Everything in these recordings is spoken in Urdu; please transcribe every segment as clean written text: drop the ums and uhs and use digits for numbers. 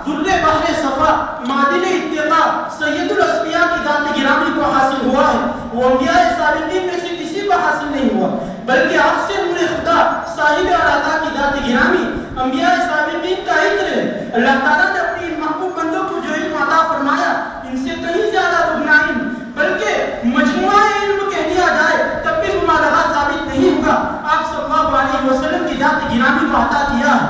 در بحر صفا معدن اتقا سید الاسفیاء کی ذات گرامی کو حاصل ہوا ہے. وہ انبیاء سابقین میں سے کسی کو حاصل نہیں ہوا، بلکہ آپ سے نور خدا صاحب اور عطا کی ذات گرامی انبیاء سابقین کا عطر ہے. اللہ تعالیٰ نے اپنی ان محبوب بندوں کو جو علم عطا فرمایا ان سے کہیں زیادہ ربنائن، بلکہ مجموعہ علم کہہ دیا جائے تب بھی مبالغہ ثابت نہیں ہوگا. آپ صلی اللہ علیہ وسلم کی ذات گرامی کو عطا کیا ہے.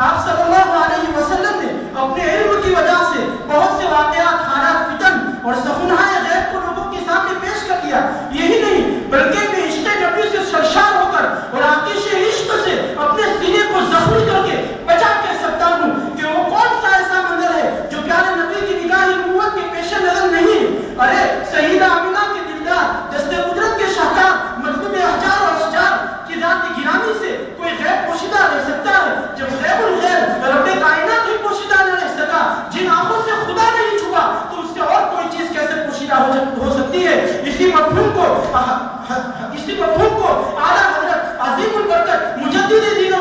آپ صلی اللہ علیہ وسلم نے اپنے علم کی وجہ سے بہت سے واقعات، حالات، فتن اور سخنہائے غیب کو لوگوں کے سامنے پیش کر دیا. یہی نہیں بلکہ میں عشق نبی سے سرشار ہو کر اور آتش عشق سے اپنے سینے کو زخمی کر کے بچا کہہ سکتا ہوں کہ وہ کون سا ایسا منظر ہے جو پیارے نبی کی نگاہ نبوت کے پیش نظر نہیں. ارے سیدہ آمنہ کے دلدار، دست قدرت کے شاہکار، مطلوب احجار اور اشجار کی ذات گرامی سے کوئی غیب پوشیدہ رہ سکتا ہے جب غیب الغیب رب کائنات ہی پوشیدہ نہ رہ سکا؟ جن آنکھوں سے خدا نہیں چھپا تو اس سے اور کوئی چیز کیسے پوشیدہ ہو سکتی ہے؟ اسی مفہوم کو اعلیٰ حضرت عظیم البرکت مجدد دین